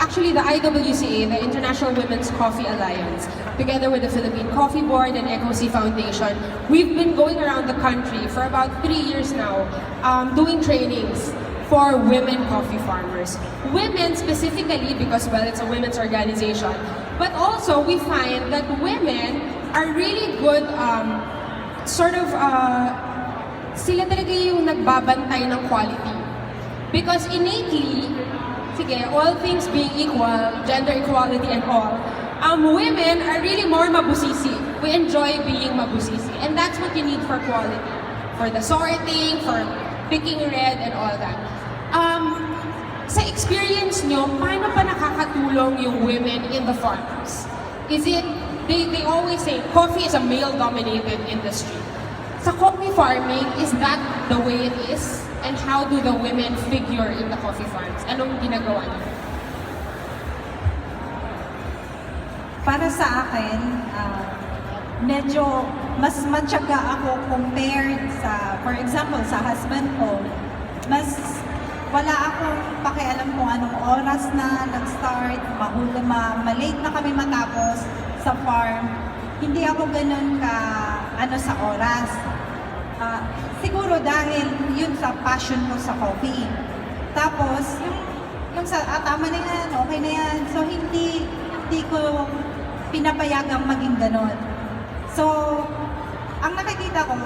actually the IWCA, the International Women's Coffee Alliance, together with the Philippine Coffee Board and EcoC Foundation, we've been going around the country for about 3 years now, doing trainings for women coffee farmers. Women specifically because, well, it's a women's organization, but also we find that women are really good, sila talaga yung nagbabantay ng quality. Because innately, sige, all things being equal, gender equality and all, women are really more mabusisi. We enjoy being mabusisi. And that's what you need for quality. For the sorting, for picking red and all that. Sa experience nyo, paano pa nakakatulong yung women in the farms? Is it, they always say, coffee is a male-dominated industry. Sa coffee farming, is that the way it is? And how do the women figure in the coffee farms? Anong ginagawa niyo? Para sa akin, medyo mas matyaga ako compared sa, for example, sa husband ko. Mas wala akong pakialam kung anong oras na nag-start, malate na kami matapos sa farm. Hindi ako ganun ka, sa oras. Siguro dahil yun sa passion ko sa coffee. Tapos, yung sa, tama na yan, okay na yan. So, hindi ko pinapayagang maging ganon. So, ang nakikita ko,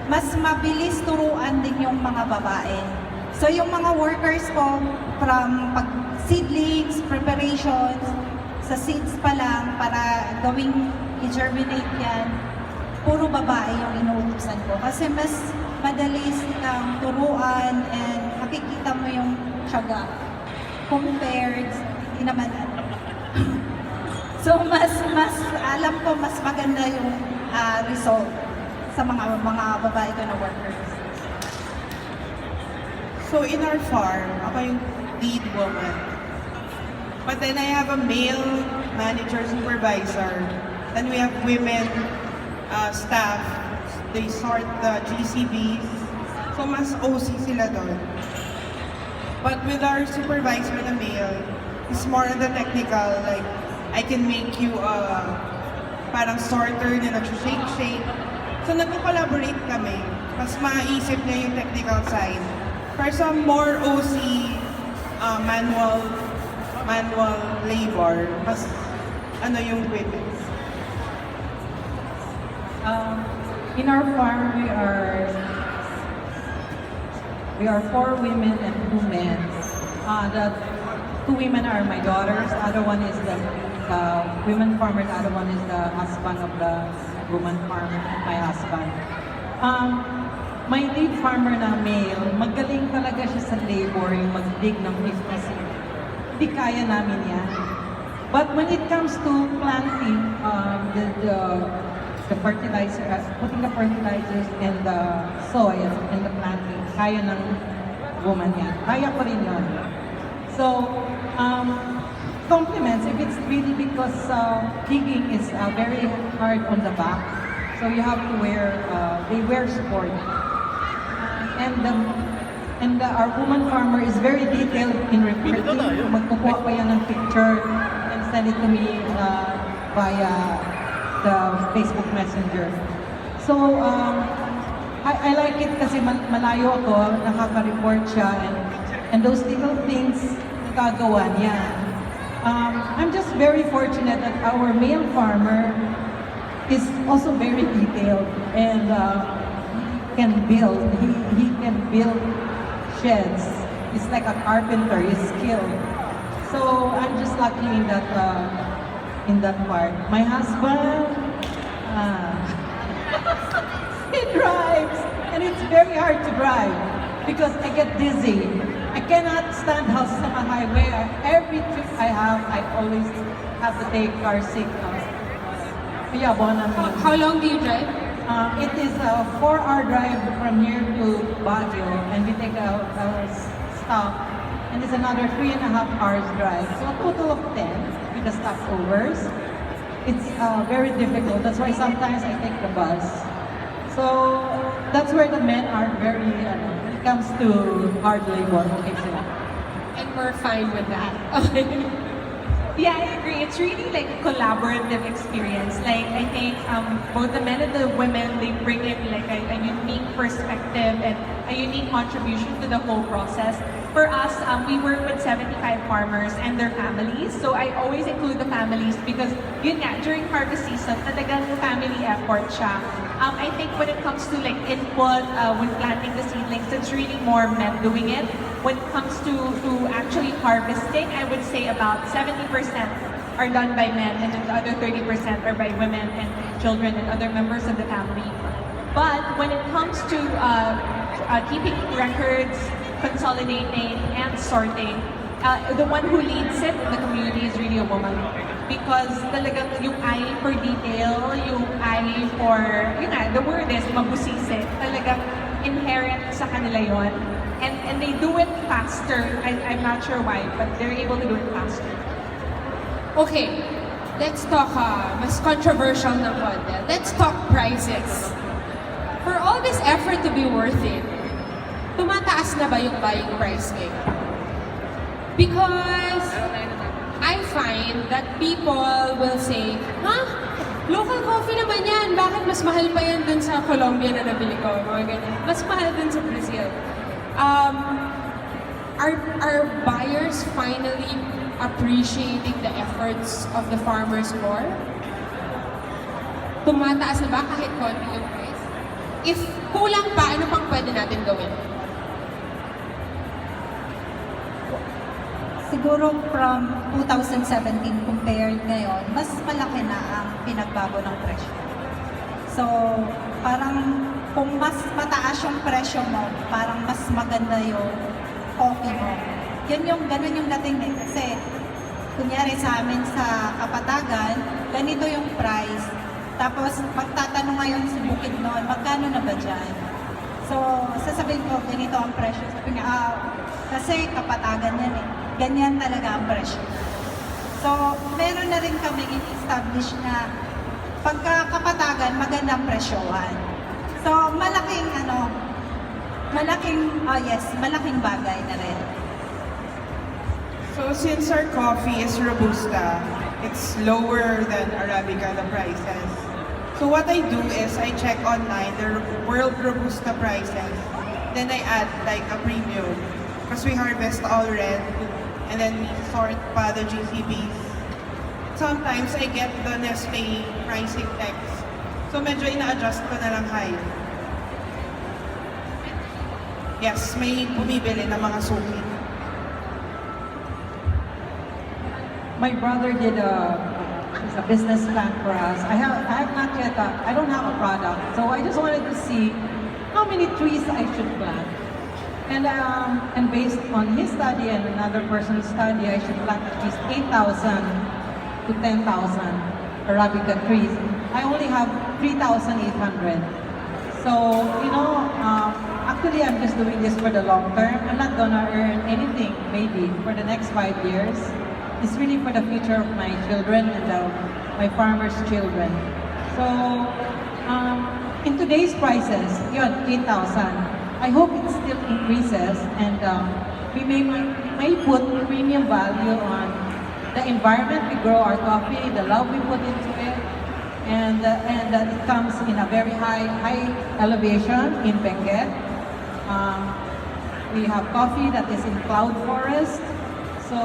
mas mabilis turuan din yung mga babae. So, yung mga workers ko, from seedlings, preparations, sa seeds pa lang, para gawing i-germinate yan, puro babae yung inuutusan ko. Kasi mas madali silang turuan and makikita mo yung tiyaga compared, hindi naman So, mas alam ko, mas maganda yung result sa mga babae ko na workers. So in our farm, ako yung lead woman. But then I have a male manager, supervisor. Then we have women staff. They sort the GCBs. So mas OC sila doon. But with our supervisor na male, he's more on the technical. Like, I can make you parang sorter na nag-shake. So nag-collaborate kami. Mas maisip niya yung technical side. For some more OC manual labor, mas yung women's. In our farm, we are 4 women and 2 men. The 2 women are my daughters. The other one is the women farmer. The other one is the husband of the woman farmer, my husband. My lead farmer na male, magaling talaga siya sa labor, yung mag-dig ng 50 seed. Hindi kaya namin yan. But when it comes to planting, the fertilizer, putting the fertilizers in the soil and the planting, kaya ng woman yan. Kaya ko rin yun. So, compliments, if it's really because digging is very hard on the back, so you have to wear, they wear sport. And our woman farmer is very detailed in reporting. Magkukuha pa yan ng picture and send it to me via the Facebook Messenger. So, I like it kasi malayo ako, nakaka-report siya, and those little things nagagawa niya. I'm just very fortunate that our male farmer is also very detailed and can build. He can build sheds. He's like a carpenter. He's skilled. So I'm just lucky in that part. My husband, he drives, and it's very hard to drive because I get dizzy. I cannot stand house sa highway. Every trip I have, I always have to take car sick. How long do you drive? It is a 4-hour drive from here to Baguio, and we take a stop, and it's another 3.5 hours drive. So a total of 10 with the stopovers. It's very difficult. That's why sometimes I take the bus. So that's where the men are very, when it comes to hard labor, okay sila. And we're fine with that. Okay. Yeah, I agree. It's really like a collaborative experience. Like I think both the men and the women, they bring in like a unique perspective and a unique contribution to the whole process. For us, we work with 75 farmers and their families. So I always include the families because yun nga, during harvest season, talagang family effort siya. I think when it comes to like input, when planting the seedlings, it's really more men doing it. When it comes to actually harvesting, I would say about 70% are done by men and then the other 30% are by women and children and other members of the family. But when it comes to keeping records, consolidating, and sorting, the one who leads it in the community is really a woman. Because talagang yung eye for detail, yung eye for, yun nga, the word is mabusisi. Talagang inherent sa kanila yon. And they do it faster. I'm not sure why, but they're able to do it faster. Okay, let's talk, mas controversial na konti. Let's talk prices. For all this effort to be worth it, tumataas na ba yung buying price ngayon? Because I find that people will say, local coffee naman yan, bakit mas mahal pa yan dun sa Colombia na nabili ko? Mga ganyan. Mas mahal dun sa Brazil. Are buyers finally appreciating the efforts of the farmers more? Tumataas na ba kahit konti yung price? If kulang pa, ano pang pwede natin gawin? Siguro from 2017 compared ngayon, mas malaki na ang pinagbago ng presyo. So, parang kung mas mataas yung presyo mo, parang mas maganda yung coffee mo. Ganun yung dating din. Kasi, kunyari sa amin sa Kapatagan, ganito yung price. Tapos, magtatanong ngayon sa Bukidnon, magkano na ba dyan? So, sasabihin ko, ganito ang presyo. Sabi nga, kasi Kapatagan yan eh. Ganyan talaga ang presyo. So, meron na rin kami in-establish na pagka Kapatagan, magandang presyohan. So, malaking bagay na rin. So since our coffee is Robusta, it's lower than Arabica, the prices. So what I do is I check online the world Robusta prices. Then I add like a premium. Because we harvest all red and then we sort pa the GCBs. Sometimes I get the Nestle pricing text. So medyo ina-adjust ko na lang high. Yes, may bumibili ng mga suki. My brother did a business plan for us. I have not yet, I don't have a product. So I just wanted to see how many trees I should plant. And based on his study and another person's study, I should plant at least 8,000 to 10,000 Arabica trees. I only have 3,800. So, actually I'm just doing this for the long term. I'm not gonna earn anything maybe for the next 5 years. It's really for the future of my children and my farmers' children. So, in today's prices, yun, 8,000. I hope it still increases and we may put premium value on the environment we grow our coffee, the love we put into it, and it comes in a very high elevation in Benguet. We have coffee that is in cloud forest, so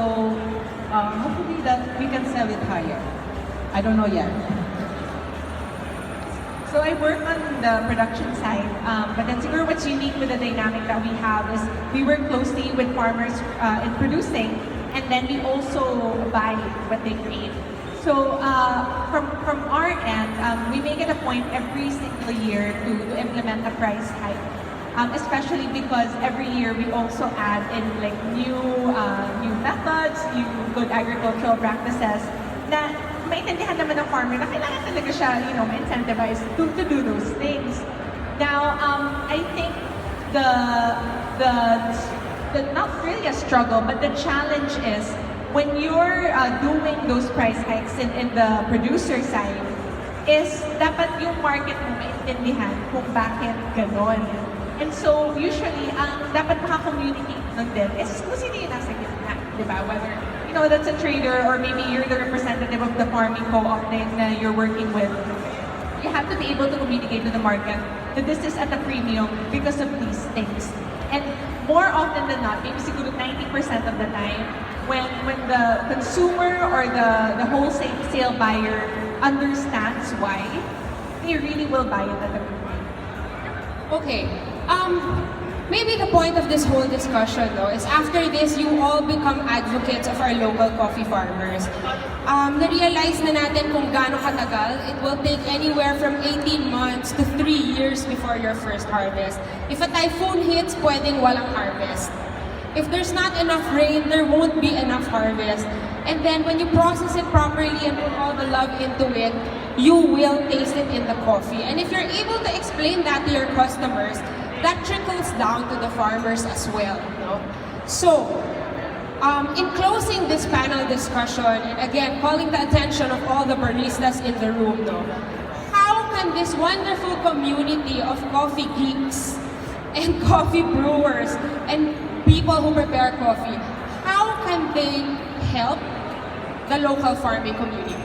hopefully that we can sell it higher. I don't know yet. So I work on the production side, but then siguro what's unique with the dynamic that we have is we work closely with farmers in producing, and then we also buy what they create. So from our end, we make it a point every single year to implement a price hike, especially because every year we also add in like new methods, new good agricultural practices na maintindihan naman ng farmer na kailangan talaga siya, ma-incentivize to do those things. Now, I think the not really a struggle, but the challenge is when you're doing those price hikes in the producer side, is dapat yung market mo maintindihan kung bakit ganon. And so, usually, ang dapat maka-communicate nun din is kung sino yung nasa gitna, di ba? Whether you know, that's a trader or maybe you're the representative of the farming co-op na you're working with, you have to be able to communicate to the market that this is at a premium because of these things. And more often than not, maybe siguro 90% of the time, when the consumer or the wholesale buyer understands why, they really will buy it at a premium. Okay. Maybe the point of this whole discussion, though, is after this, you all become advocates of our local coffee farmers. Na-realize na natin kung gaano katagal. It will take anywhere from 18 months to 3 years before your first harvest. If a typhoon hits, pwedeng walang harvest. If there's not enough rain, there won't be enough harvest. And then when you process it properly and put all the love into it, you will taste it in the coffee. And if you're able to explain that to your customers, that trickles down to the farmers as well. No? So, in closing this panel discussion, and again, calling the attention of all the baristas in the room, no? How can this wonderful community of coffee geeks and coffee brewers and people who prepare coffee, how can they help the local farming community?